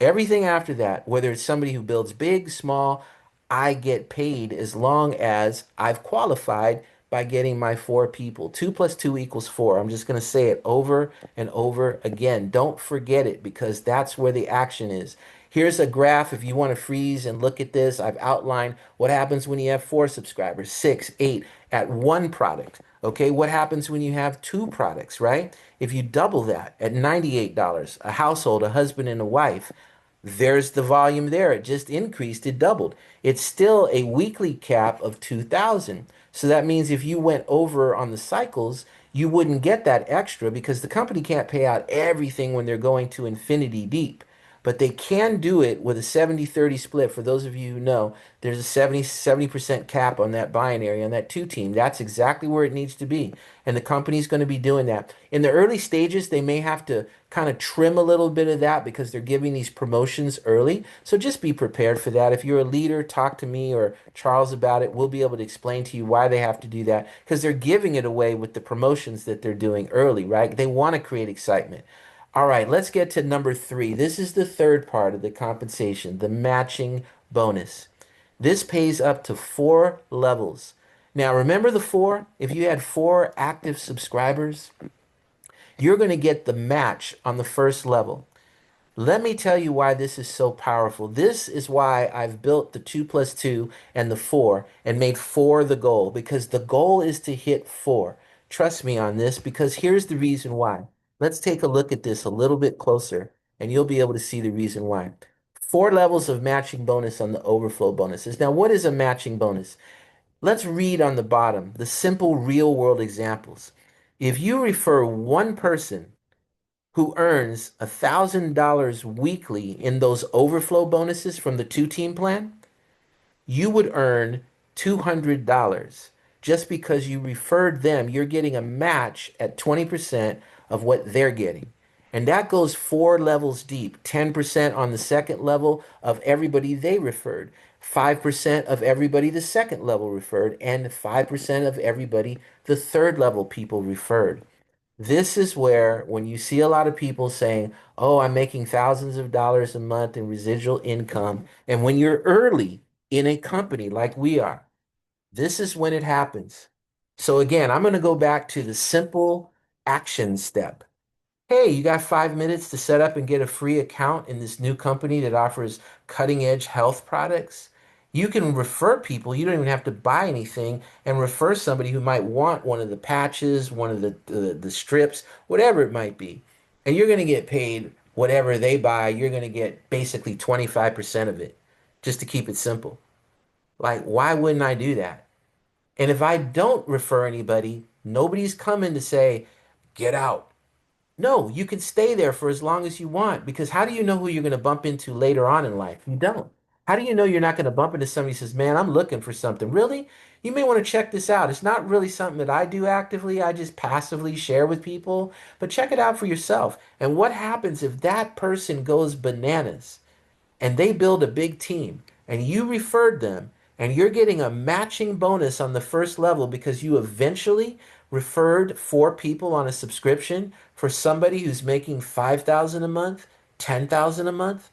Everything after that, whether it's somebody who builds big, small, I get paid as long as I've qualified by getting my four people. Two plus two equals four. I'm just going to say it over and over again. Don't forget it because that's where the action is. Here's a graph if you want to freeze and look at this. I've outlined what happens when you have four subscribers, six, eight at one product. Okay, what happens when you have two products, right? If you double that at $98, a household, a husband and a wife, there's the volume there. It just increased, it doubled. It's still a weekly cap of 2,000. So that means if you went over on the cycles, you wouldn't get that extra because the company can't pay out everything when they're going to infinity deep. But they can do it with a 70-30 split. For those of you who know, there's a 70% cap on that binary, on that two team. That's exactly where it needs to be. And the company's going to be doing that. In the early stages, they may have to kind of trim a little bit of that because they're giving these promotions early. So just be prepared for that. If you're a leader, talk to me or Charles about it. We'll be able to explain to you why they have to do that because they're giving it away with the promotions that they're doing early, right? They want to create excitement. All right, let's get to number three. This is the third part of the compensation, the matching bonus. This pays up to four levels. Now, remember the four? If you had four active subscribers, you're going to get the match on the first level. Let me tell you why this is so powerful. This is why I've built the 2 plus 2 and the 4 and made 4 the goal because the goal is to hit 4. Trust me on this because here's the reason why. Let's take a look at this a little bit closer and you'll be able to see the reason why. Four levels of matching bonus on the overflow bonuses. Now, what is a matching bonus? Let's read on the bottom the simple real world examples. If you refer one person who earns $1,000 weekly in those overflow bonuses from the two-team plan, you would earn $200. Just because you referred them, you're getting a match at 20% of what they're getting. And that goes four levels deep, 10% on the second level of everybody they referred, 5% of everybody the second level referred, and 5% of everybody the third level people referred. This is where, when you see a lot of people saying, oh, I'm making thousands of dollars a month in residual income, and when you're early in a company like we are, this is when it happens. So, again, I'm going to go back to the simple action step. hey, you got 5 minutes to set up and get a free account in this new company that offers cutting edge health products? You can refer people. You don't even have to buy anything and refer somebody who might want one of the patches, one of the strips, whatever it might be. And you're going to get paid whatever they buy. You're going to get basically 25% of it, just to keep it simple. Like, why wouldn't I do that? And if I don't refer anybody, nobody's coming to say, get out. No, you can stay there for as long as you want because how do you know who you're going to bump into later on in life? You don't. How do you know you're not going to bump into somebody who says, man, I'm looking for something? Really? You may want to check this out. It's not really something that I do actively. I just passively share with people, but check it out for yourself. And what happens if that person goes bananas? And they build a big team and you referred them and you're getting a matching bonus on the first level because you eventually referred four people on a subscription for somebody who's making 5,000 a month, 10,000 a month,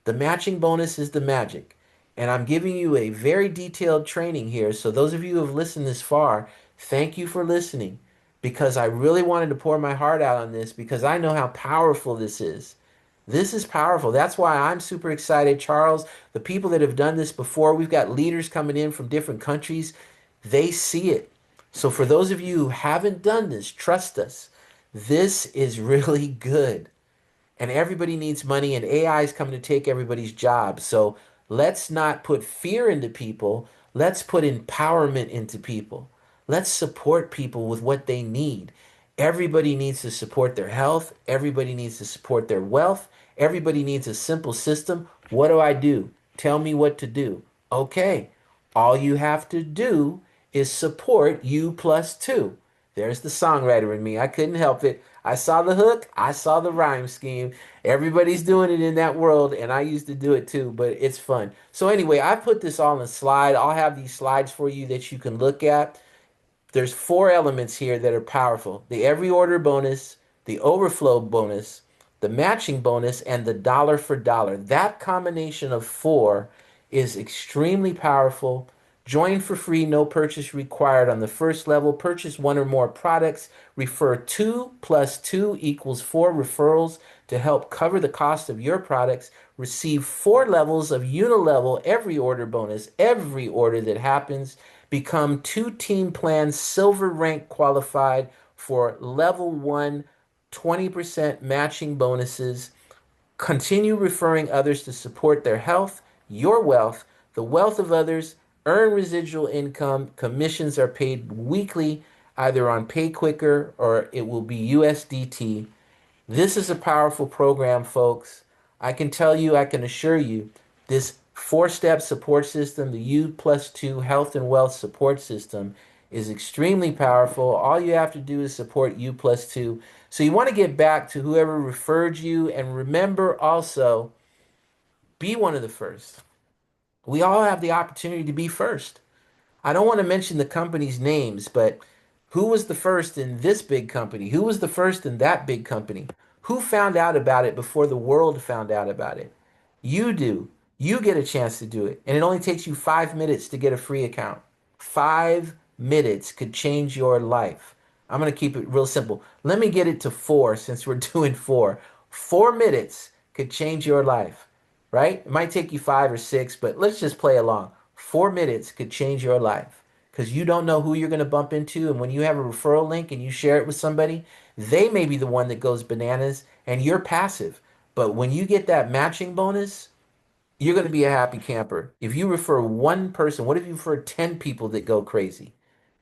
the matching bonus is the magic. And I'm giving you a very detailed training here. So those of you who have listened this far, thank you for listening because I really wanted to pour my heart out on this because I know how powerful this is. This is powerful. That's why I'm super excited, Charles. The people that have done this before, we've got leaders coming in from different countries. They see it. So for those of you who haven't done this, trust us. This is really good and everybody needs money and AI is coming to take everybody's job. So let's not put fear into people. Let's put empowerment into people. Let's support people with what they need. Everybody needs to support their health. Everybody needs to support their wealth. Everybody needs a simple system. What do I do? Tell me what to do. Okay. All you have to do is support U plus two. There's the songwriter in me. I couldn't help it. I saw the hook. I saw the rhyme scheme. Everybody's doing it in that world, and I used to do it too, but it's fun. So anyway, I put this all in a slide. I'll have these slides for you that you can look at. There's four elements here that are powerful. The every order bonus, the overflow bonus, the matching bonus, and the dollar for dollar. That combination of four is extremely powerful. Join for free, no purchase required on the first level. Purchase one or more products. Refer two plus two equals four referrals to help cover the cost of your products. Receive four levels of unilevel every order bonus, every order that happens. Become two team plans silver rank qualified for level one 20% matching bonuses. Continue referring others to support their health, your wealth, the wealth of others. Earn residual income. Commissions are paid weekly, either on Pay Quicker or it will be USDT. This is a powerful program, folks. I can tell you, I can assure you, this four-step support system, the U plus two health and wealth support system, is extremely powerful. All you have to do is support U plus two. So you want to get back to whoever referred you, and remember also, be one of the first. We all have the opportunity to be first. I don't want to mention the company's names, but who was the first in this big company? Who was the first in that big company? Who found out about it before the world found out about it? You do. You get a chance to do it. And it only takes you 5 minutes to get a free account. 5 minutes could change your life. I'm going to keep it real simple. Let me get it to four since we're doing four. 4 minutes could change your life, right? It might take you 5 or 6, but let's just play along. 4 minutes could change your life because you don't know who you're going to bump into. And when you have a referral link and you share it with somebody, they may be the one that goes bananas and you're passive. But when you get that matching bonus, you're going to be a happy camper. If you refer one person, what if you refer 10 people that go crazy?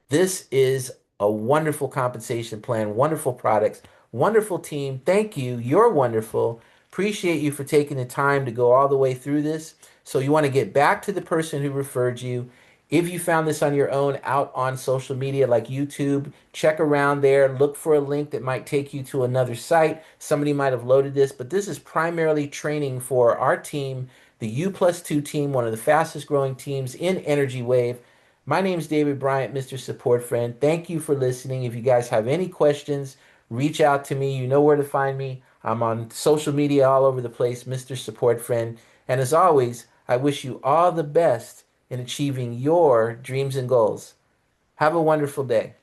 This is a wonderful compensation plan, wonderful products, wonderful team. Thank you. You're wonderful. Appreciate you for taking the time to go all the way through this. So you want to get back to the person who referred you. If you found this on your own out on social media like YouTube, check around there, look for a link that might take you to another site. Somebody might have loaded this, but this is primarily training for our team, the U plus two team, one of the fastest growing teams in Energy Wave. My name is David Bryant, Mr. Support Friend. Thank you for listening. If you guys have any questions, reach out to me. You know where to find me. I'm on social media all over the place, Mr. Support Friend. And as always, I wish you all the best in achieving your dreams and goals. Have a wonderful day.